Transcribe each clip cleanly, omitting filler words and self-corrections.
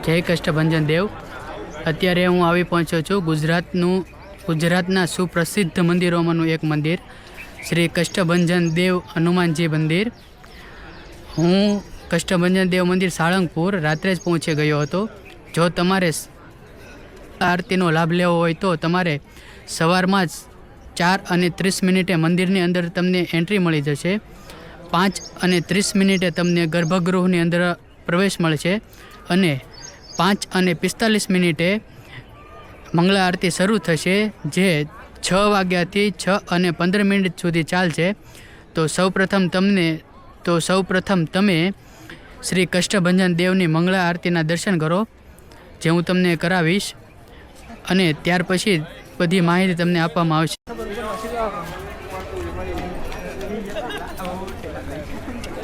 જય કષ્ટભંજન દેવ। અત્યારે હું આવી પહોંચ્યો છું ગુજરાતના સુપ્રસિદ્ધ મંદિરોમાંનું એક મંદિર શ્રી કષ્ટભંજન દેવ હનુમાનજી મંદિર। હું કષ્ટભંજન દેવ મંદિર સાળંગપુર રાત્રે જ પહોંચી ગયો હતો। જો તમારે આરતીનો લાભ લેવો હોય તો તમારે સવારમાં જ 4:30 મંદિરની અંદર તમને એન્ટ્રી મળી જશે। 5:30 તમને ગર્ભગૃહની અંદર પ્રવેશ મળશે અને 5:45 મંગળા આરતી શરૂ થશે, જે 6 વાગ્યાથી 6:15 સુધી ચાલશે। તો સૌપ્રથમ તમે શ્રી કષ્ટભંજન દેવની મંગળા આરતીના દર્શન કરો, જે હું તમને કરાવીશ, અને ત્યાર પછી બધી માહિતી તમને આપવામાં આવશે।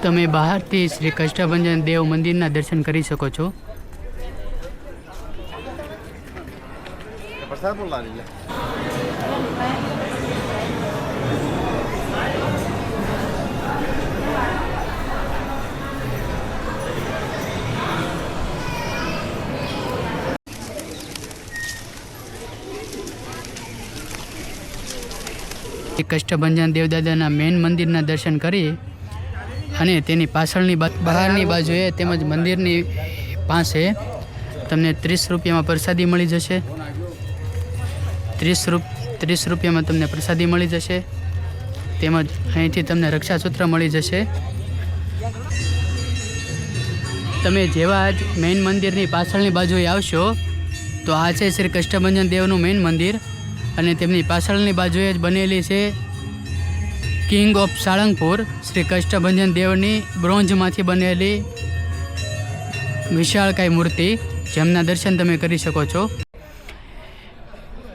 તમે બહારથી શ્રી કષ્ટભંજન દેવ મંદિરના દર્શન કરી શકો છો। કષ્ટભંજન દેવદાદાના મેઇન મંદિરના દર્શન કરી અને તેની પાછળની બહારની બાજુએ તેમજ મંદિરની પાસે તમને 30 રૂપિયામાં પ્રસાદી મળી જશે। 30 રૂપિયામાં તમને પ્રસાદી મળી જશે, તેમજ અહીંથી તમને રક્ષાસૂત્ર મળી જશે। તમે જેવા જ મેઇન મંદિરની પાછળની બાજુએ આવશો તો આ છે શ્રી કષ્ટભંજન દેવનું મેઇન મંદિર, અને તેમની પાછળની બાજુએ જ બનેલી છે કિંગ ઓફ સાળંગપુર શ્રી કષ્ટભંજન દેવની બ્રોન્ઝમાંથી બનેલી વિશાળકાય મૂર્તિ, જેમના દર્શન તમે કરી શકો છો।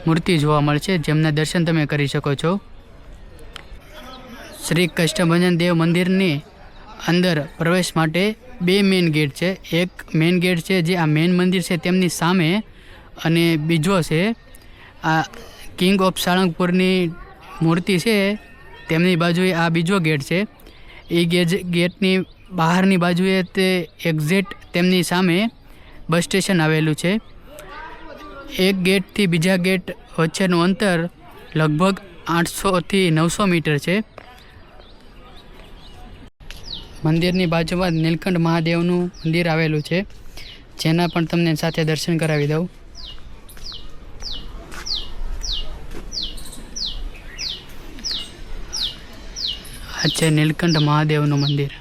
મૂર્તિ જોવા મળશે, જેમના દર્શન તમે કરી શકો છો। શ્રી કષ્ટભંજન દેવ મંદિરની અંદર પ્રવેશ માટે 2 મેઇન ગેટ છે। એક મેઇન ગેટ છે જે આ મેઇન મંદિર છે તેમની સામે, અને બીજો છે આ કિંગ ઓફ સાળંગપુરની મૂર્તિ છે તેમની બાજુએ આ બીજો ગેટ છે। એ ગેટની બહારની બાજુએ તે એક્ઝેક્ટ તેમની સામે બસ સ્ટેશન આવેલું છે। એક ગેટથી બીજા ગેટ વચ્ચેનું અંતર લગભગ 800થી 900 મીટર છે। મંદિરની બાજુમાં નીલકંઠ મહાદેવનું મંદિર આવેલું છે, જેના પણ તમને સાથે દર્શન કરાવી દઉં। આ છે નીલકંઠ મહાદેવનું મંદિર।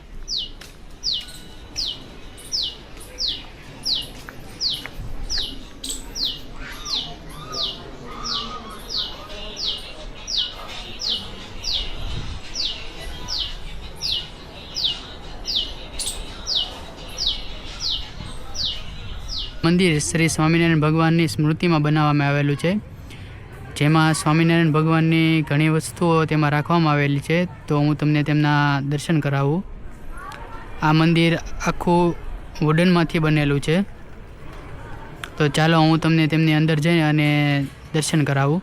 મંદિર શ્રી સ્વામિનારાયણ ભગવાનની સ્મૃતિમાં બનાવવામાં આવેલું છે, જેમાં સ્વામિનારાયણ ભગવાનની ઘણી વસ્તુઓ તેમાં રાખવામાં આવેલી છે। તો હું તમને તેમના દર્શન કરાવું। આ મંદિર આખું વુડનમાંથી બનેલું છે, તો ચાલો હું તમને તેમની અંદર જઈ અને દર્શન કરાવું।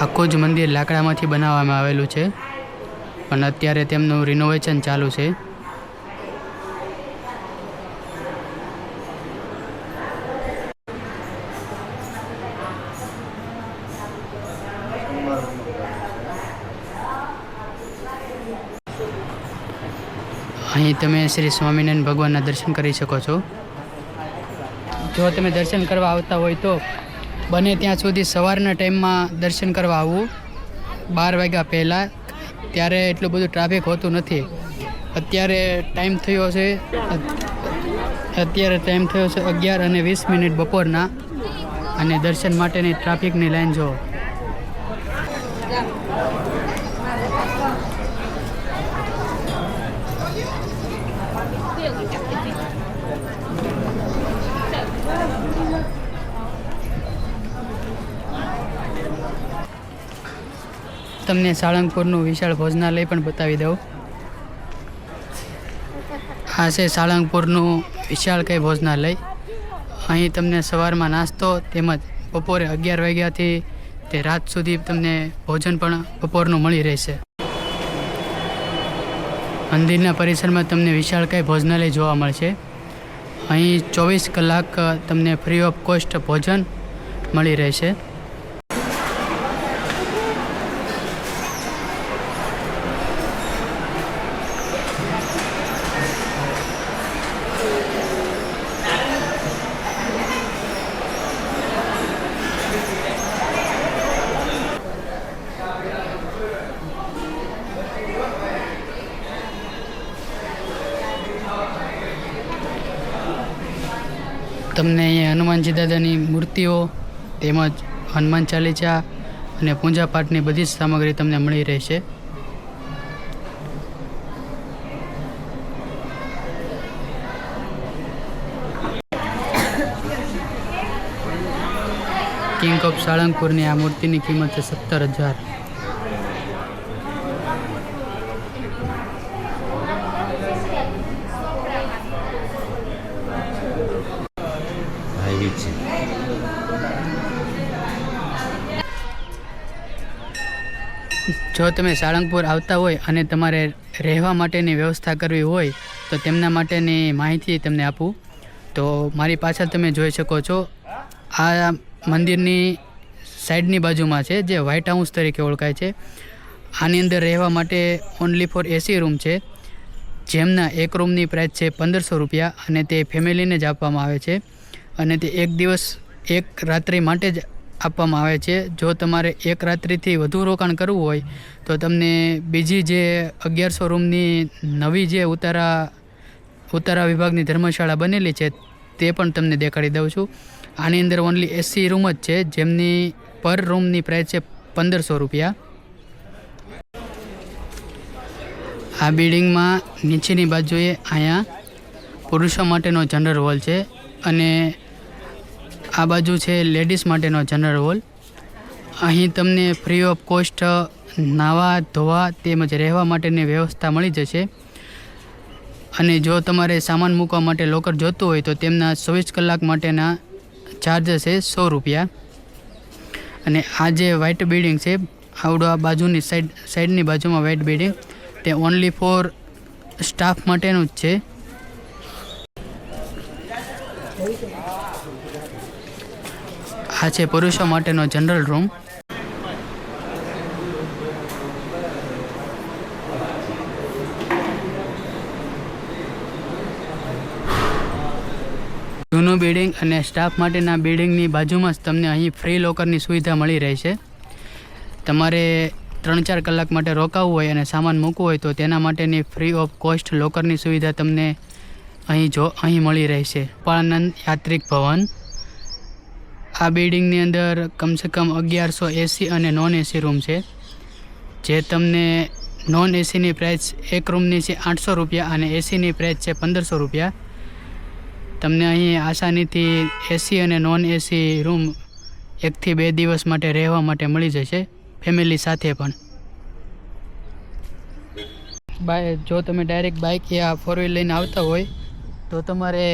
આખું જ મંદિર લાકડામાંથી બનાવવામાં આવેલું છે, પણ અત્યારે તેમનું રિનોવેશન ચાલુ છે। અહીં તમે શ્રી સ્વામિનારાયણ ભગવાનના દર્શન કરી શકો છો। જો તમે દર્શન કરવા આવતા હોય તો બને ત્યાં સુધી સવારના ટાઈમમાં દર્શન કરવા આવવું, 12 વાગ્યા પહેલાં, ત્યારે એટલું બધું ટ્રાફિક હોતું નથી। અત્યારે ટાઈમ થયો છે 11:20 બપોરના, અને દર્શન માટેની ટ્રાફિકની લાઈન જુઓ। તમને સાળંગપુરનું વિશાળ ભોજનાલય પણ બતાવી દઉં. આ છે સાળંગપુરનું વિશાળકાય ભોજનાલય. અહીં તમને સવારમાં નાસ્તો તેમજ બપોરે 11 વાગ્યાથી તે રાત સુધી તમને ભોજન પણ બપોરનું મળી રહેશે. મંદિરના પરિસરમાં તમને વિશાળકાય ભોજનાલય જોવા મળશે. અહીં 24 કલાક તમને ફ્રી ઓફ કોસ્ટ ભોજન મળી રહેશે. તમને અહીંયા હનુમાનજી દાદાની મૂર્તિઓ તેમજ હનુમાન ચાલીસા અને પૂજા પાઠની બધી જ સામગ્રી તમને મળી રહેશે. કિંગ ઓફ સાળંગપુરની આ મૂર્તિની કિંમત છે 17,000. જો તમે સાળંગપુર આવતા હોય અને તમારે રહેવા માટેની વ્યવસ્થા કરવી હોય તો તેમના માટેની માહિતી તમને આપું. તો મારી પાછળ તમે જોઈ શકો છો, આ મંદિરની સાઈડની બાજુમાં છે જે વ્હાઇટ હાઉસ તરીકે ઓળખાય છે. આની અંદર રહેવા માટે ઓનલી ફોર એસી રૂમ છે, જેમના એક રૂમની પ્રાઇસ છે 1500 રૂપિયા અને તે ફેમિલીને જ આપવામાં આવે છે અને તે એક દિવસ એક રાત્રિ માટે જ આપવામાં આવે છે. જો તમારે એક રાત્રિથી વધુ રોકાણ કરવું હોય તો તમને બીજી જે 1100 રૂમની નવી જે ઉતારા વિભાગની ધર્મશાળા બનેલી છે તે પણ તમને દેખાડી દઉં છું. આની અંદર ઓનલી એસી રૂમ જ છે, જેમની પર રૂમની પ્રાઇસ છે 1500 રૂપિયા. આ બિલ્ડિંગમાં નીચેની બાજુએ અહીંયા પુરુષો માટેનો જનરલ હોલ છે અને આ બાજુ છે લેડીઝ માટેનો જનરલ હોલ. અહીં તમને ફ્રી ઓફ કોસ્ટ નાવા ધોવા તેમજ રહેવા માટેની વ્યવસ્થા મળી જશે. અને જો તમારે સામાન મૂકવા માટે લોકર જોતું હોય તો તેમના 24 કલાક માટેના ચાર્જ છે 100 રૂપિયા. અને આ જે વ્હાઇટ બિલ્ડિંગ છે, આવડો આ બાજુની સાઈડની બાજુમાં વ્હાઇટ બિલ્ડિંગ, તે ઓનલી ફોર સ્ટાફ માટેનું જ છે. આ છે પુરુષો માટેનો જનરલ રૂમ. જૂનું બિલ્ડિંગ અને સ્ટાફ માટેના બિલ્ડિંગની બાજુમાં જ તમને અહીં ફ્રી લોકરની સુવિધા મળી રહેશે. તમારે 3-4 કલાક માટે રોકાવું હોય અને સામાન મૂકવું હોય તો તેના માટેની ફ્રી ઓફ કોસ્ટ લોકરની સુવિધા તમને અહીં મળી રહેશે. ગોપાળાનંદ યાત્રિક ભવન. આ બિલ્ડિંગની અંદર કમસે કમ 1100 એસી અને નોન એસી રૂમ છે, જે તમને નોન એસીની પ્રાઇસ એક રૂમની છે 800 રૂપિયા અને એસીની પ્રાઇસ છે 1500 રૂપિયા. તમને અહીં આસાનીથી એસી અને નોન એસી રૂમ 1 થી 2 દિવસ માટે રહેવા માટે મળી જશે, ફેમિલી સાથે પણ. જો તમે ડાયરેક્ટ બાઇક યા 4 વ્હીલ લઈને આવતા હોય તો તમારે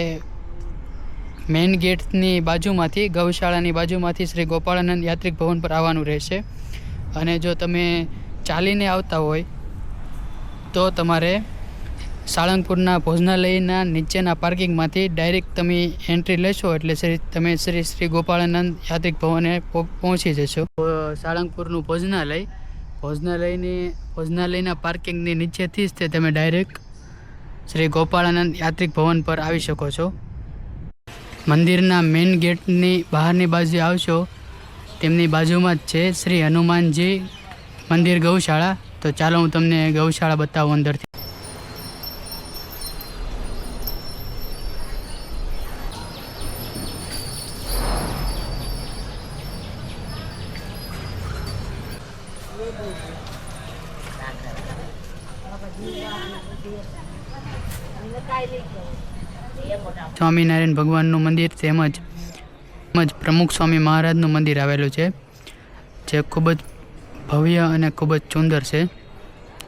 મેઇન ગેટની બાજુમાંથી, ગૌશાળાની બાજુમાંથી શ્રી ગોપાળાનંદ યાત્રિક ભવન પર આવવાનું રહેશે. અને જો તમે ચાલીને આવતા હોય તો તમારે સાળંગપુરના ભોજનાલયના નીચેના પાર્કિંગમાંથી ડાયરેક્ટ તમે એન્ટ્રી લેશો એટલે તમે શ્રી ગોપાળાનંદ યાત્રિક ભવને પહોંચી જશો. સાળંગપુરનું ભોજનાલયના પાર્કિંગની નીચેથી જ તે તમે ડાયરેક્ટ શ્રી ગોપાળાનંદ યાત્રિક ભવન પર આવી શકો છો. મંદિરના મેઇન ગેટની બહારની બાજુ આવશો, તેમની બાજુમાં જ છે શ્રી હનુમાનજી મંદિર ગૌશાળા. તો ચાલો હું તમને ગૌશાળા બતાવું અંદરથી. સ્વામિનારાયણ ભગવાનનું મંદિર તેમજ પ્રમુખ સ્વામી મહારાજનું મંદિર આવેલું છે, જે ખૂબ જ ભવ્ય અને ખૂબ જ સુંદર છે,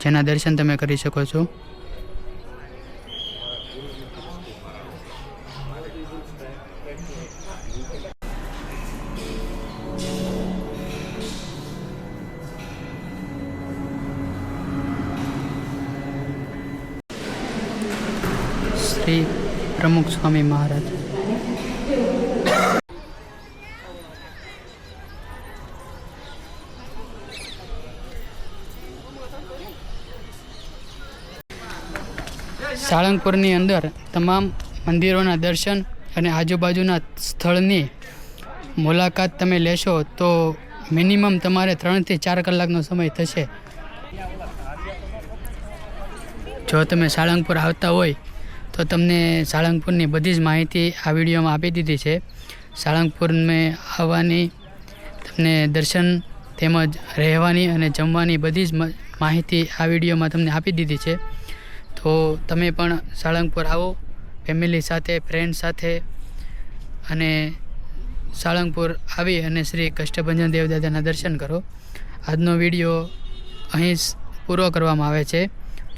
જેના દર્શન તમે કરી શકો છો. શ્રી પ્રમુખ સ્વામી મહારાજ. સાળંગપુરની અંદર તમામ મંદિરોના દર્શન અને આજુબાજુના સ્થળની મુલાકાત તમે લેશો તો મિનિમમ તમારે 3 થી 4 કલાકનો સમય થશે. જો તમે સાળંગપુર આવતા હોય તો તમને સાળંગપુરની બધી જ માહિતી આ વિડીયોમાં આપી દીધી છે. સાળંગપુરમાં આવવાની, તમને દર્શન તેમજ રહેવાની અને જમવાની બધી જ માહિતી આ વિડીયોમાં તમને આપી દીધી છે. તો તમે પણ સાળંગપુર આવો ફેમિલી સાથે, ફ્રેન્ડ સાથે, અને સાળંગપુર આવી અને શ્રી કષ્ટભંજન દેવદાદાના દર્શન કરો. આજનો વિડીયો અહીં પૂરો કરવામાં આવે છે.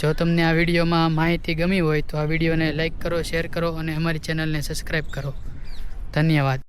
જો તમને આ વિડીયોમાં માહિતી ગમી હોય તો આ વિડીયોને લાઈક કરો, શેર કરો અને અમારી ચેનલને સબસ્ક્રાઈબ કરો. ધન્યવાદ.